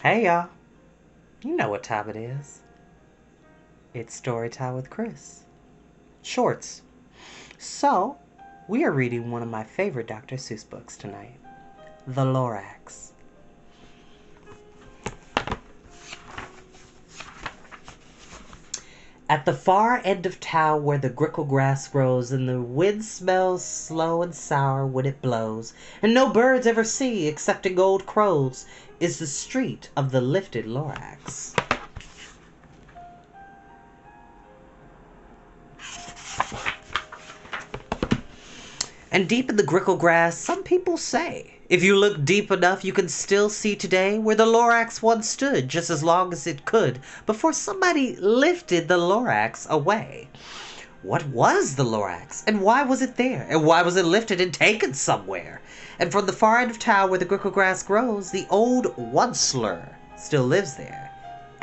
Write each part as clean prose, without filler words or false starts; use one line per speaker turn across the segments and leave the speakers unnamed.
Hey y'all, you know what time it is. It's story time with Chris. Shorts. So, we are reading one of my favorite Dr. Seuss books tonight, The Lorax. At the far end of town where the grickle grass grows and the wind smells slow and sour when it blows, and no birds ever see excepting old crows, is the street of the lifted Lorax. And deep in the grickle grass, some people say, if you look deep enough, you can still see today where the Lorax once stood just as long as it could before somebody lifted the Lorax away. What was the Lorax? And why was it there? And why was it lifted and taken somewhere? And from the far end of town where the grickle grass grows, the old onceler still lives there.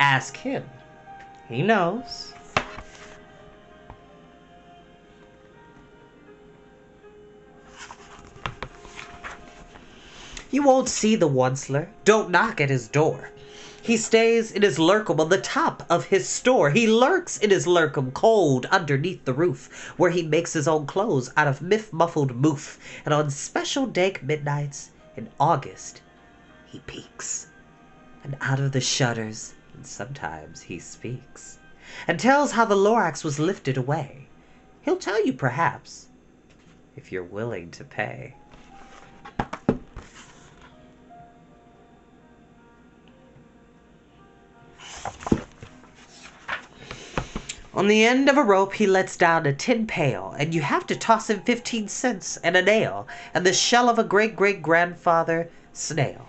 Ask him. He knows. You won't see the onceler. Don't knock at his door. He stays in his lurkum on the top of his store. He lurks in his lurkum cold underneath the roof, where he makes his own clothes out of muffled moof. And on special dank midnights in August, he peeks. And out of the shutters, and sometimes he speaks, and tells how the Lorax was lifted away. He'll tell you perhaps, if you're willing to pay. On the end of a rope he lets down a tin pail, and you have to toss him 15 cents and a nail, and the shell of a great-great-grandfather snail.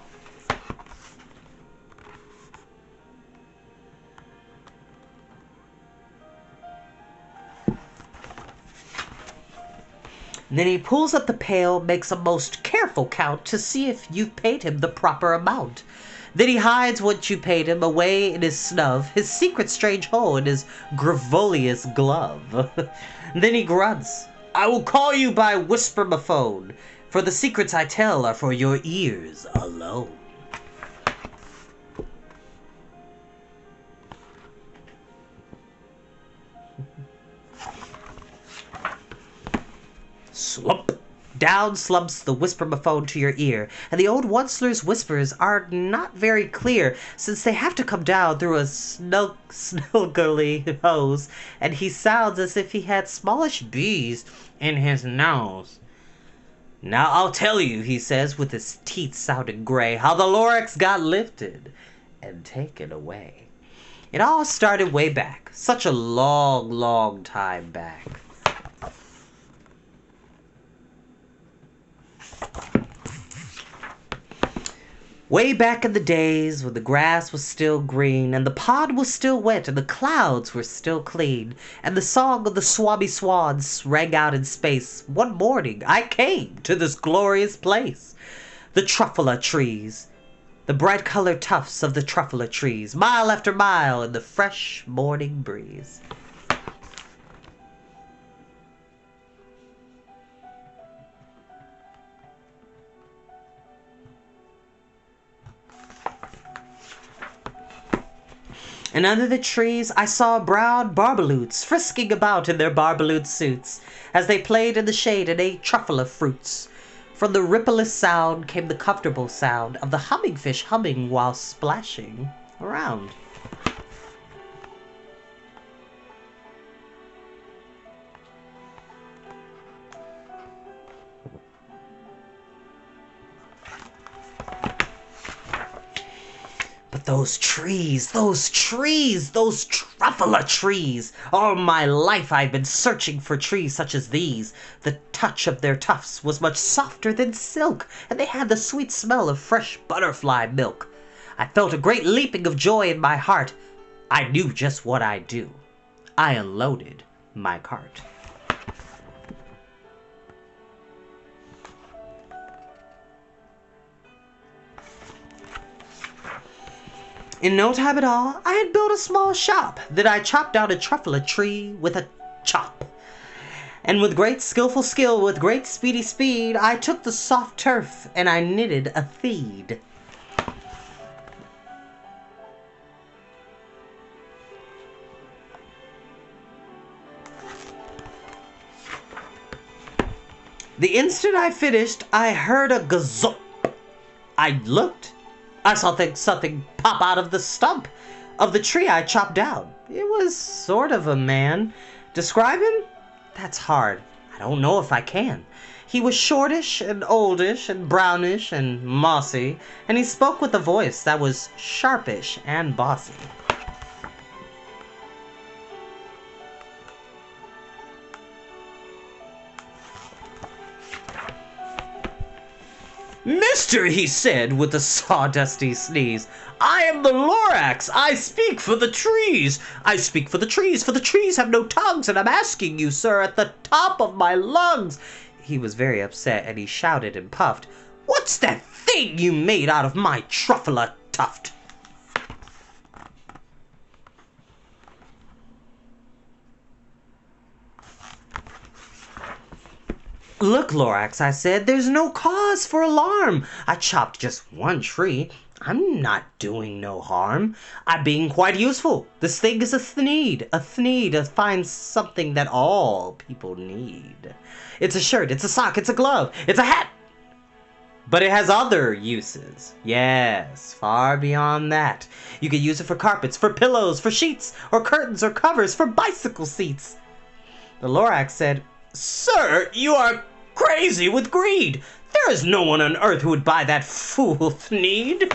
Then he pulls up the pail, makes a most careful count to see if you've paid him the proper amount. Then he hides what you paid him away in his snub, his secret strange hole in his gravolious glove. Then he grunts, I will call you by whisper-ma-phone, for the secrets I tell are for your ears alone. Slump! Down slumps the whisper-ma-phone to your ear, and the old onceler's whispers are not very clear, since they have to come down through a snuggly hose, and he sounds as if he had smallish bees in his nose. Now I'll tell you, he says, with his teeth sounding gray, how the Lorax got lifted and taken away. It all started way back, such a long, long time back. Way back in the days when the grass was still green, and the pond was still wet, and the clouds were still clean, and the song of the swabby swans rang out in space, one morning I came to this glorious place. The truffula trees, the bright-colored tufts of the truffula trees, mile after mile in the fresh morning breeze. And under the trees I saw brown barbaloots frisking about in their barbaloot suits, as they played in the shade and ate truffula fruits. From the rippleless sound came the comfortable sound of the humming fish humming while splashing around. But those truffula trees! All my life I've been searching for trees such as these. The touch of their tufts was much softer than silk, and they had the sweet smell of fresh butterfly milk. I felt a great leaping of joy in my heart. I knew just what I'd do. I unloaded my cart. In no time at all, I had built a small shop. Then I chopped down a truffula tree with a chop. And with great skillful skill, with great speedy speed, I took the soft turf and I knitted a theed. The instant I finished, I heard a gazump. I looked. I saw something pop out of the stump of the tree I chopped down. It was sort of a man. Describe him? That's hard. I don't know if I can. He was shortish and oldish and brownish and mossy, and he spoke with a voice that was sharpish and bossy. "Mister," he said with a sawdusty sneeze, "I am the Lorax. I speak for the trees. I speak for the trees, for the trees have no tongues, and I'm asking you, sir, at the top of my lungs." He was very upset, and he shouted and puffed, "What's that thing you made out of my truffula tuft?" "Look, Lorax," I said, "there's no cause for alarm. I chopped just one tree. I'm not doing no harm. I'm being quite useful. This thing is a thneed, a fine something that all people need. It's a shirt, it's a sock, it's a glove, it's a hat. But it has other uses. Yes, far beyond that. You could use it for carpets, for pillows, for sheets, or curtains, or covers, for bicycle seats." The Lorax said, "Sir, you are crazy with greed. There is no one on earth who would buy that fool thneed."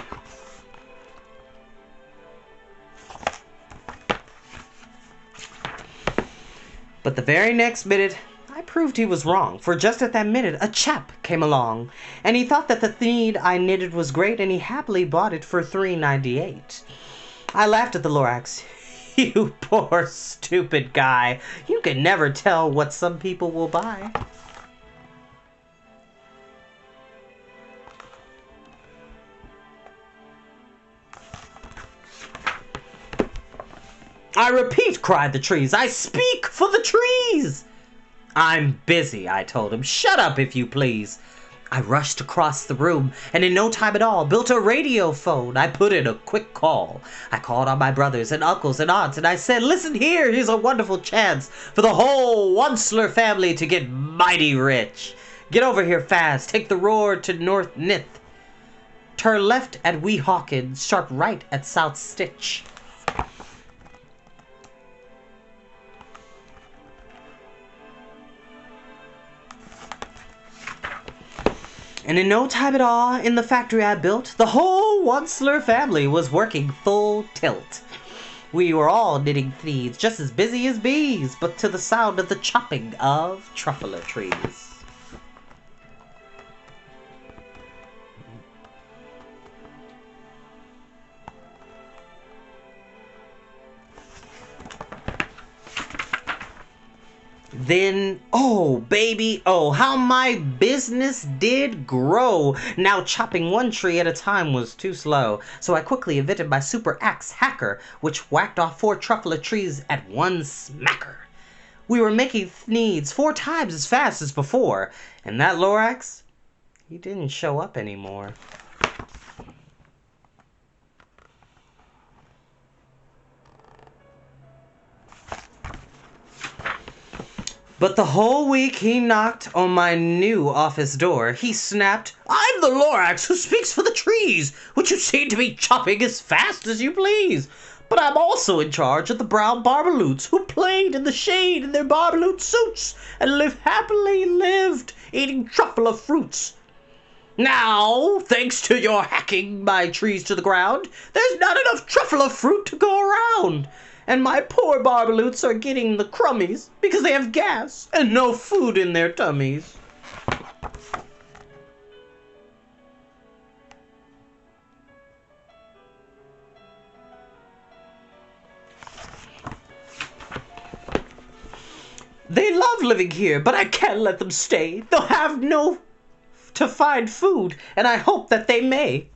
But the very next minute, I proved he was wrong, for just at that minute a chap came along, and he thought that the thneed I knitted was great, and he happily bought it for $3.98. I laughed at the Lorax. "You poor stupid guy. You can never tell what some people will buy." "I repeat," cried the trees, "I speak for the trees." "I'm busy," I told him. "Shut up, if you please." I rushed across the room, and in no time at all built a radio phone. I put in a quick call. I called on my brothers and uncles and aunts, and I said, "Listen here, here's a wonderful chance for the whole Onceler family to get mighty rich. Get over here fast, take the road to North Nith. Turn left at Wee Hawkins, sharp right at South Stitch." And in no time at all, in the factory I built, the whole Onceler family was working full tilt. We were all knitting thneeds, just as busy as bees, but to the sound of the chopping of truffula trees. Then, oh baby, oh, how my business did grow. Now chopping one tree at a time was too slow, so I quickly invented my super axe hacker, which whacked off 4 truffula trees at one smacker. We were making thneeds 4 times as fast as before, and that Lorax, he didn't show up anymore. But the whole week he knocked on my new office door. He snapped, "I'm the Lorax who speaks for the trees, which you seem to be chopping as fast as you please. But I'm also in charge of the brown barbaloots who played in the shade in their barbaloot suits and happily lived eating truffula fruits. Now, thanks to your hacking my trees to the ground, there's not enough truffula fruit to go around. And my poor barbaloots are getting the crummies because they have gas and no food in their tummies." "They love living here, but I can't let them stay. They'll have no to find food, and I hope that they may.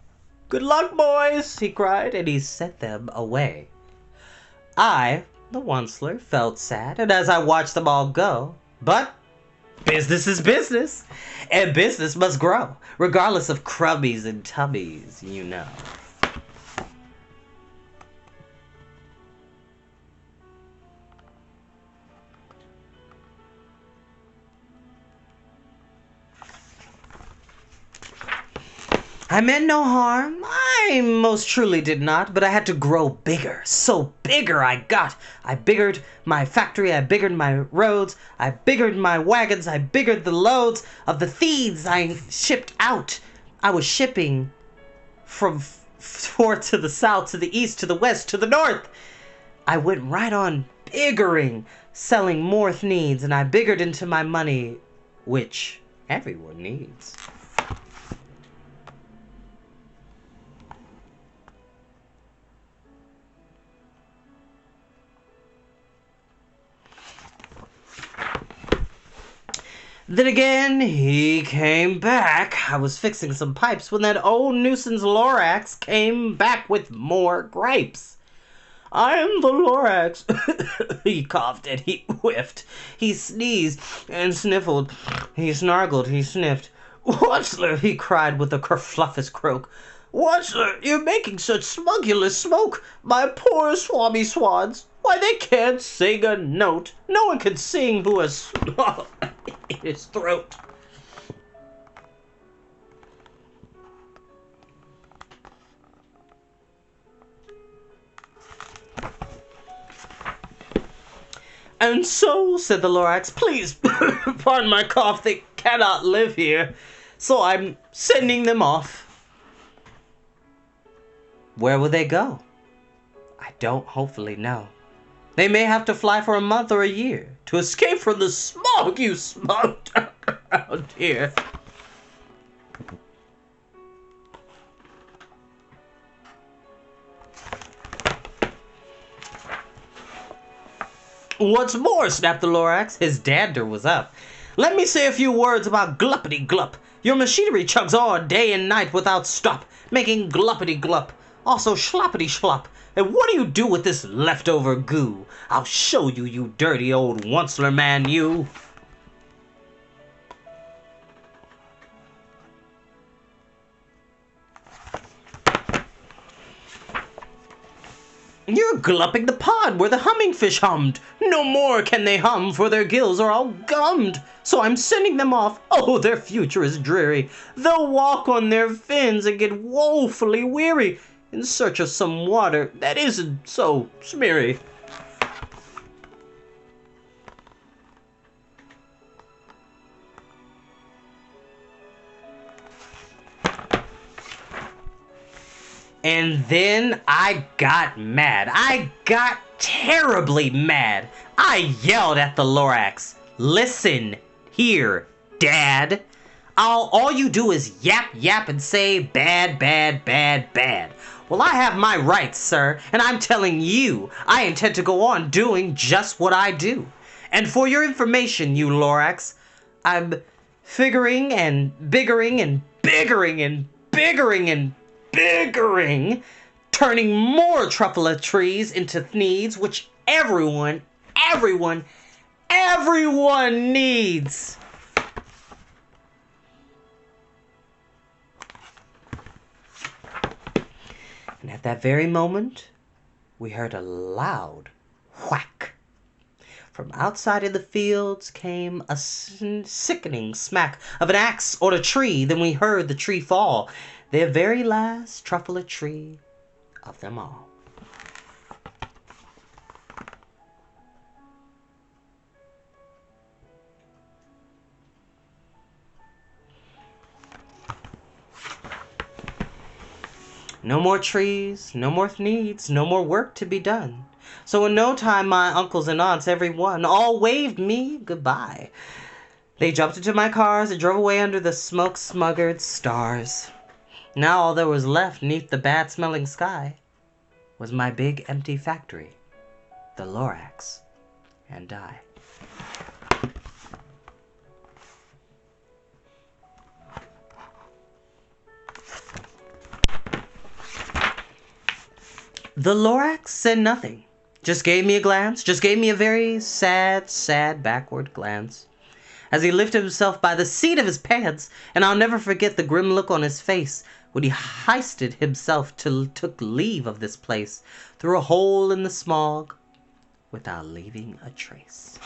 Good luck, boys," he cried, and he sent them away. I, the Onceler, felt sad, and as I watched them all go, but business is business, and business must grow, regardless of crummies and tummies, you know. I meant no harm. I most truly did not, but I had to grow bigger. So bigger I got. I biggered my factory, I biggered my roads, I biggered my wagons, I biggered the loads of the thieves I shipped out. I was shipping from north to the south, to the east, to the west, to the north. I went right on biggering, selling more needs, and I biggered into my money, which everyone needs. Then again, he came back. I was fixing some pipes when that old nuisance Lorax came back with more gripes. I am the Lorax. He coughed and he whiffed. He sneezed and sniffled. He snargled, he sniffed. Wutzler, he cried with a kerfluffus croak. Wutzler, you're making such smugulous smoke. My poor swabby swads. Why, they can't sing a note. No one can sing who has in his throat. And so, said the Lorax, please, pardon my cough, they cannot live here. So I'm sending them off. Where will they go? I don't hopefully know. They may have to fly for a month or a year to escape from the smog you smoked around here. What's more, snapped the Lorax, his dander was up. Let me say a few words about gluppity glup. Your machinery chugs on day and night without stop, making gluppity glup, also schloppity schlop. And what do you do with this leftover goo? I'll show you, you dirty old Wutzler man, you. You're glupping the pod where the humming fish hummed. No more can they hum, for their gills are all gummed. So I'm sending them off. Oh, their future is dreary. They'll walk on their fins and get woefully weary in search of some water that isn't so smeary. And then I got mad. I got terribly mad. I yelled at the Lorax. Listen here, Dad. All you do is yap, yap, and say bad, bad, bad, bad. Well, I have my rights, sir, and I'm telling you, I intend to go on doing just what I do. And for your information, you Lorax, I'm figuring and biggering and biggering and biggering and biggering, turning more truffula trees into needs, which everyone needs. And at that very moment, we heard a loud whack. From outside in the fields came a sickening smack of an axe on a tree. Then we heard the tree fall, the very last truffula tree of them all. No more trees, no more needs, no more work to be done. So in no time my uncles and aunts, every one, all waved me goodbye. They jumped into my cars and drove away under the smoke-smuggered stars. Now all there was left neath the bad-smelling sky was my big empty factory, the Lorax, and I. The Lorax said nothing, just gave me a glance, just gave me a very sad, sad backward glance, as he lifted himself by the seat of his pants, and I'll never forget the grim look on his face when he hoisted himself took leave of this place through a hole in the smog without leaving a trace.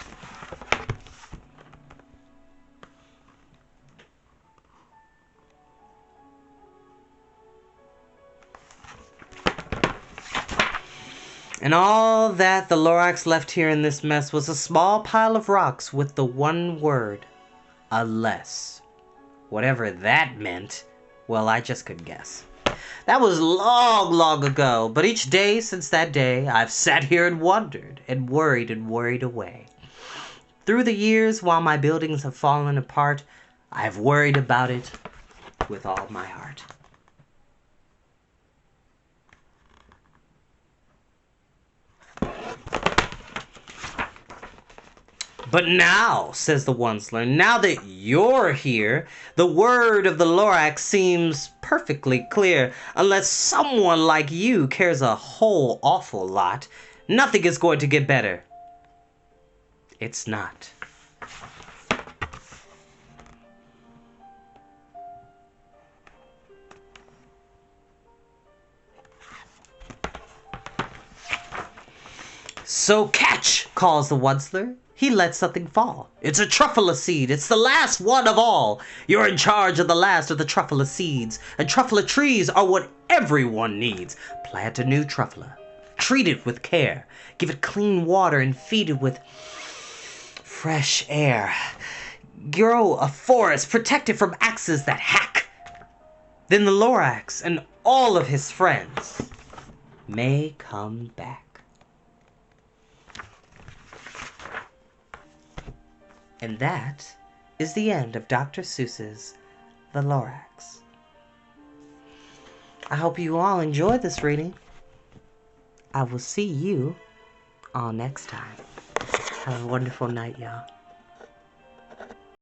And all that the Lorax left here in this mess was a small pile of rocks with the one word, unless. Whatever that meant, well, I just couldn't guess. That was long, long ago, but each day since that day, I've sat here and wondered and worried away. Through the years, while my buildings have fallen apart, I've worried about it with all my heart. But now, says the Onceler, now that you're here, the word of the Lorax seems perfectly clear. Unless someone like you cares a whole awful lot, nothing is going to get better. It's not. So catch, calls the Onceler. He lets something fall. It's a truffula seed. It's the last one of all. You're in charge of the last of the truffula seeds. And truffula trees are what everyone needs. Plant a new truffula. Treat it with care. Give it clean water and feed it with fresh air. Grow a forest protected from axes that hack. Then the Lorax and all of his friends may come back. And that is the end of Dr. Seuss's The Lorax. I hope you all enjoyed this reading. I will see you all next time. Have a wonderful night, y'all.